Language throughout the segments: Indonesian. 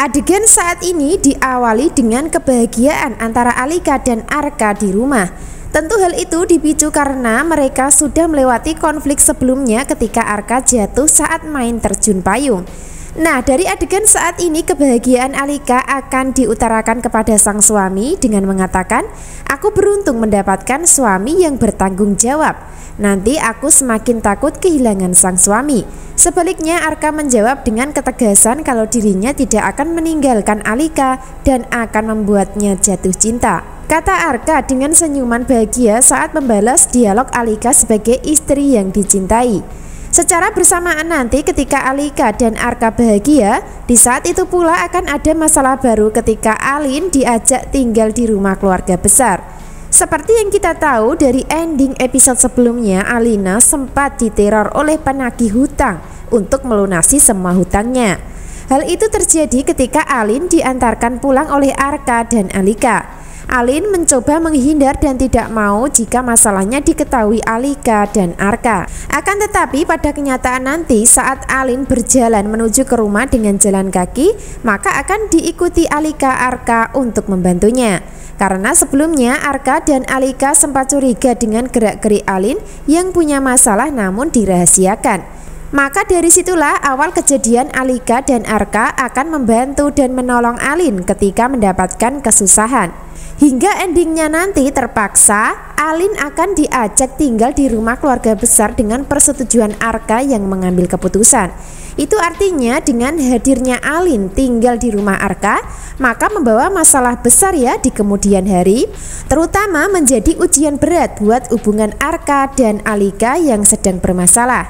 Adegan saat ini diawali dengan kebahagiaan antara Alika dan Arka di rumah. Tentu hal itu dipicu karena mereka sudah melewati konflik sebelumnya ketika Arka jatuh saat main terjun payung. Nah, dari adegan saat ini kebahagiaan Alika akan diutarakan kepada sang suami dengan mengatakan, "Aku beruntung mendapatkan suami yang bertanggung jawab. Nanti aku semakin takut kehilangan sang suami." Sebaliknya, Arka menjawab dengan ketegasan kalau dirinya tidak akan meninggalkan Alika dan akan membuatnya jatuh cinta. Kata Arka dengan senyuman bahagia saat membalas dialog Alika sebagai istri yang dicintai. Secara bersamaan nanti ketika Alika dan Arka bahagia, di saat itu pula akan ada masalah baru ketika Alin diajak tinggal di rumah keluarga besar. Seperti yang kita tahu dari ending episode sebelumnya, Alina sempat diteror oleh penagih hutang untuk melunasi semua hutangnya. Hal itu terjadi ketika Alin diantarkan pulang oleh Arka dan Alika. Alin mencoba menghindar dan tidak mau jika masalahnya diketahui Alika dan Arka. Akan tetapi pada kenyataan nanti saat Alin berjalan menuju ke rumah dengan jalan kaki, maka akan diikuti Alika Arka untuk membantunya. Karena sebelumnya Arka dan Alika sempat curiga dengan gerak-gerik Alin yang punya masalah namun dirahasiakan. Maka dari situlah awal kejadian Alika dan Arka akan membantu dan menolong Alin ketika mendapatkan kesusahan. Hingga endingnya nanti terpaksa Alin akan diajak tinggal di rumah keluarga besar dengan persetujuan Arka yang mengambil keputusan. Itu artinya dengan hadirnya Alin tinggal di rumah Arka, maka membawa masalah besar ya di kemudian hari, terutama menjadi ujian berat buat hubungan Arka dan Alika yang sedang bermasalah.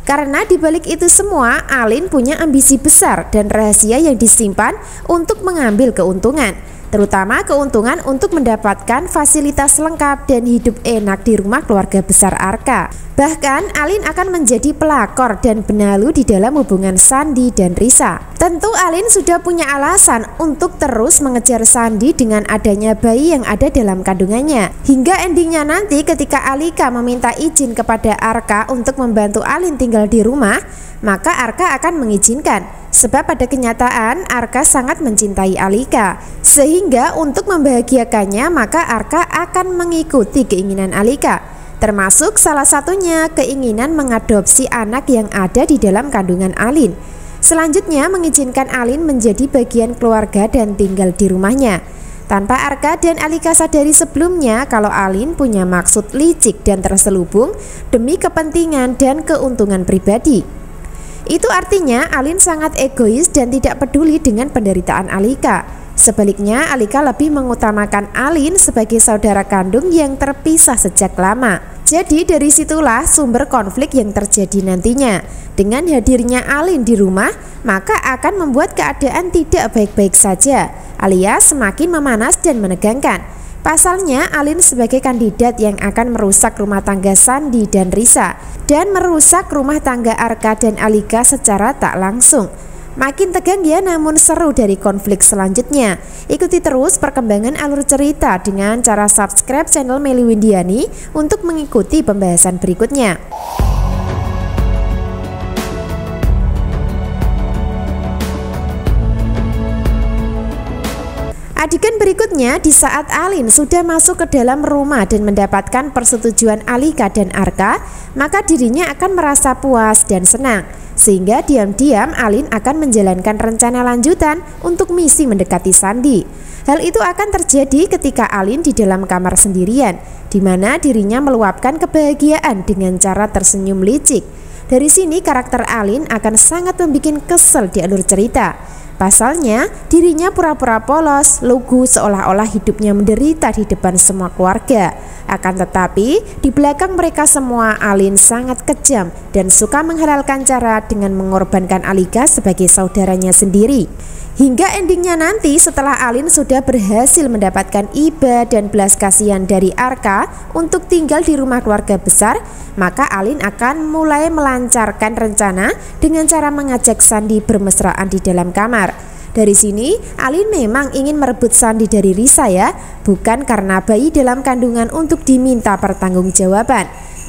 Karena dibalik itu semua, Alin punya ambisi besar dan rahasia yang disimpan untuk mengambil keuntungan, terutama keuntungan untuk mendapatkan fasilitas lengkap dan hidup enak di rumah keluarga besar Arka. Bahkan Alin akan menjadi pelakor dan benalu di dalam hubungan Sandi dan Risa. Tentu Alin sudah punya alasan untuk terus mengejar Sandi dengan adanya bayi yang ada dalam kandungannya. Hingga endingnya nanti ketika Alika meminta izin kepada Arka untuk membantu Alin tinggal di rumah, maka Arka akan mengizinkan. Sebab pada kenyataan Arka sangat mencintai Alika, sehingga untuk membahagiakannya maka Arka akan mengikuti keinginan Alika. Termasuk salah satunya keinginan mengadopsi anak yang ada di dalam kandungan Alin. Selanjutnya mengizinkan Alin menjadi bagian keluarga dan tinggal di rumahnya. Tanpa Arka dan Alika sadari sebelumnya kalau Alin punya maksud licik dan terselubung demi kepentingan dan keuntungan pribadi. Itu artinya Alin sangat egois dan tidak peduli dengan penderitaan Alika. Sebaliknya, Alika lebih mengutamakan Alin sebagai saudara kandung yang terpisah sejak lama. Jadi dari situlah sumber konflik yang terjadi nantinya. Dengan hadirnya Alin di rumah, maka akan membuat keadaan tidak baik-baik saja, alias semakin memanas dan menegangkan. Pasalnya, Alin sebagai kandidat yang akan merusak rumah tangga Sandi dan Risa, dan merusak rumah tangga Arka dan Alika secara tak langsung. Makin tegang ya, namun seru dari konflik selanjutnya. Ikuti terus perkembangan alur cerita dengan cara subscribe channel Melly Windiani untuk mengikuti pembahasan berikutnya. Adegan berikutnya di saat Alin sudah masuk ke dalam rumah dan mendapatkan persetujuan Alika dan Arka, maka dirinya akan merasa puas dan senang. Sehingga diam-diam Alin akan menjalankan rencana lanjutan untuk misi mendekati Sandi. Hal itu akan terjadi ketika Alin di dalam kamar sendirian, di mana dirinya meluapkan kebahagiaan dengan cara tersenyum licik. Dari sini karakter Alin akan sangat membuat kesel di alur cerita. Pasalnya, dirinya pura-pura polos, lugu seolah-olah hidupnya menderita di depan semua keluarga. Akan tetapi, di belakang mereka semua Alin sangat kejam dan suka menghalalkan cara dengan mengorbankan Alika sebagai saudaranya sendiri. Hingga endingnya nanti setelah Alin sudah berhasil mendapatkan iba dan belas kasihan dari Arka untuk tinggal di rumah keluarga besar, maka Alin akan mulai melancarkan rencana dengan cara mengajak Sandi bermesraan di dalam kamar. Dari sini Alin memang ingin merebut Sandi dari Risa ya, bukan karena bayi dalam kandungan untuk diminta pertanggungjawaban.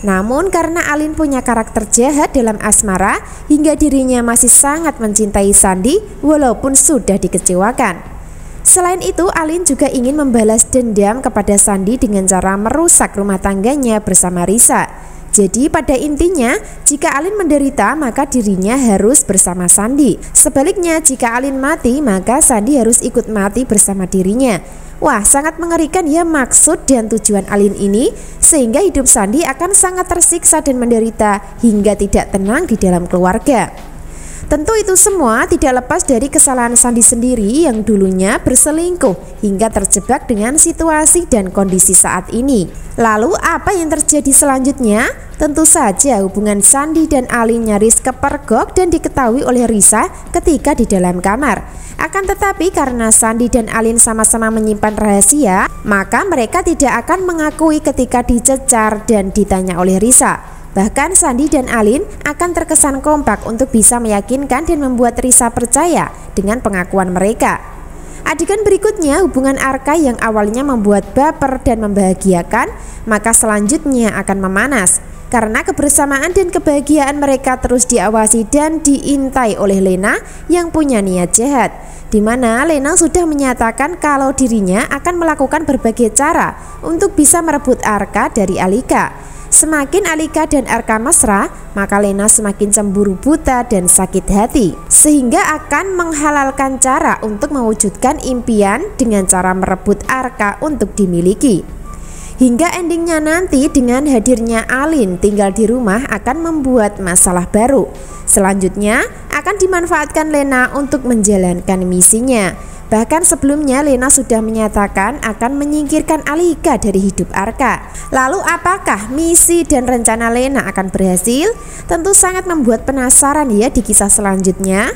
Namun karena Alin punya karakter jahat dalam asmara hingga dirinya masih sangat mencintai Sandi walaupun sudah dikecewakan. Selain itu, Alin juga ingin membalas dendam kepada Sandi dengan cara merusak rumah tangganya bersama Risa. Jadi pada intinya, jika Alin menderita maka dirinya harus bersama Sandi. Sebaliknya, jika Alin mati maka Sandi harus ikut mati bersama dirinya. Wah, sangat mengerikan ya maksud dan tujuan Alin ini, sehingga hidup Sandi akan sangat tersiksa dan menderita hingga tidak tenang di dalam keluarga. Tentu itu semua tidak lepas dari kesalahan Sandi sendiri yang dulunya berselingkuh hingga terjebak dengan situasi dan kondisi saat ini. Lalu apa yang terjadi selanjutnya? Tentu saja hubungan Sandi dan Alin nyaris kepergok dan diketahui oleh Risa ketika di dalam kamar. Akan tetapi karena Sandi dan Alin sama-sama menyimpan rahasia, maka mereka tidak akan mengakui ketika dicecar dan ditanya oleh Risa. Bahkan Sandi dan Alin akan terkesan kompak untuk bisa meyakinkan dan membuat Risa percaya dengan pengakuan mereka. Adegan berikutnya, hubungan Arka yang awalnya membuat baper dan membahagiakan, maka selanjutnya akan memanas. Karena kebersamaan dan kebahagiaan mereka terus diawasi dan diintai oleh Lena yang punya niat jahat, di mana Lena sudah menyatakan kalau dirinya akan melakukan berbagai cara untuk bisa merebut Arka dari Alika. Semakin Alika dan Arka mesra, maka Lena semakin cemburu buta dan sakit hati, sehingga akan menghalalkan cara untuk mewujudkan impian dengan cara merebut Arka untuk dimiliki. Hingga endingnya nanti dengan hadirnya Alin tinggal di rumah akan membuat masalah baru. Selanjutnya akan dimanfaatkan Lena untuk menjalankan misinya. Bahkan sebelumnya Lena sudah menyatakan akan menyingkirkan Alika dari hidup Arka. Lalu apakah misi dan rencana Lena akan berhasil? Tentu sangat membuat penasaran ya di kisah selanjutnya.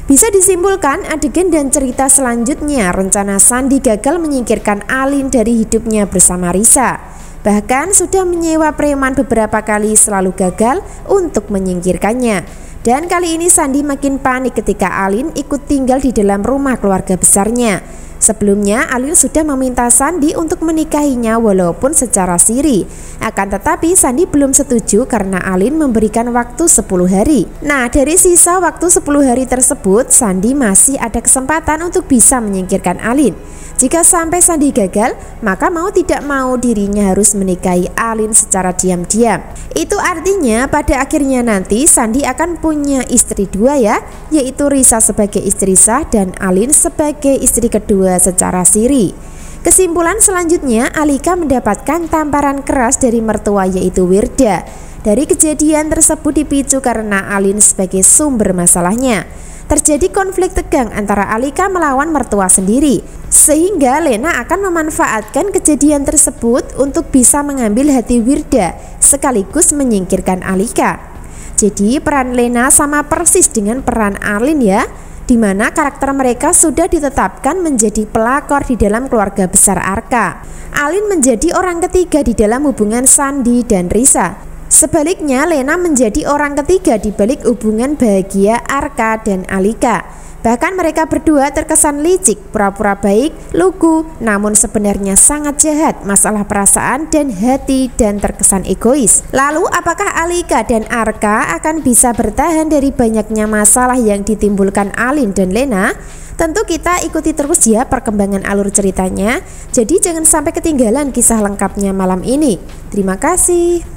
Bisa disimpulkan adegan dan cerita selanjutnya rencana Sandi gagal menyingkirkan Alin dari hidupnya bersama Risa. Bahkan sudah menyewa preman beberapa kali selalu gagal untuk menyingkirkannya. Dan kali ini Sandi makin panik ketika Alin ikut tinggal di dalam rumah keluarga besarnya. Sebelumnya Alin sudah meminta Sandi untuk menikahinya walaupun secara siri. Akan tetapi Sandi belum setuju karena Alin memberikan waktu 10 hari. Nah, dari sisa waktu 10 hari tersebut Sandi masih ada kesempatan untuk bisa menyingkirkan Alin. Jika sampai Sandi gagal, maka mau tidak mau dirinya harus menikahi Alin secara diam-diam. Itu artinya pada akhirnya nanti Sandi akan punya istri dua ya, yaitu Risa sebagai istri sah dan Alin sebagai istri kedua secara siri. Kesimpulan selanjutnya, Alika mendapatkan tamparan keras dari mertua yaitu Wirda. Dari kejadian tersebut dipicu karena Alin sebagai sumber masalahnya. Terjadi konflik tegang antara Alika melawan mertua sendiri, sehingga Lena akan memanfaatkan kejadian tersebut untuk bisa mengambil hati Wirda sekaligus menyingkirkan Alika. Jadi peran Lena sama persis dengan peran Alin ya, dimana karakter mereka sudah ditetapkan menjadi pelakor di dalam keluarga besar Arka. Alin menjadi orang ketiga di dalam hubungan Sandi dan Risa. Sebaliknya, Lena menjadi orang ketiga di balik hubungan bahagia Arka dan Alika. Bahkan mereka berdua terkesan licik, pura-pura baik, lugu, namun sebenarnya sangat jahat, masalah perasaan dan hati dan terkesan egois. Lalu apakah Alika dan Arka akan bisa bertahan dari banyaknya masalah yang ditimbulkan Alin dan Lena? Tentu kita ikuti terus ya perkembangan alur ceritanya. Jadi jangan sampai ketinggalan kisah lengkapnya malam ini. Terima kasih.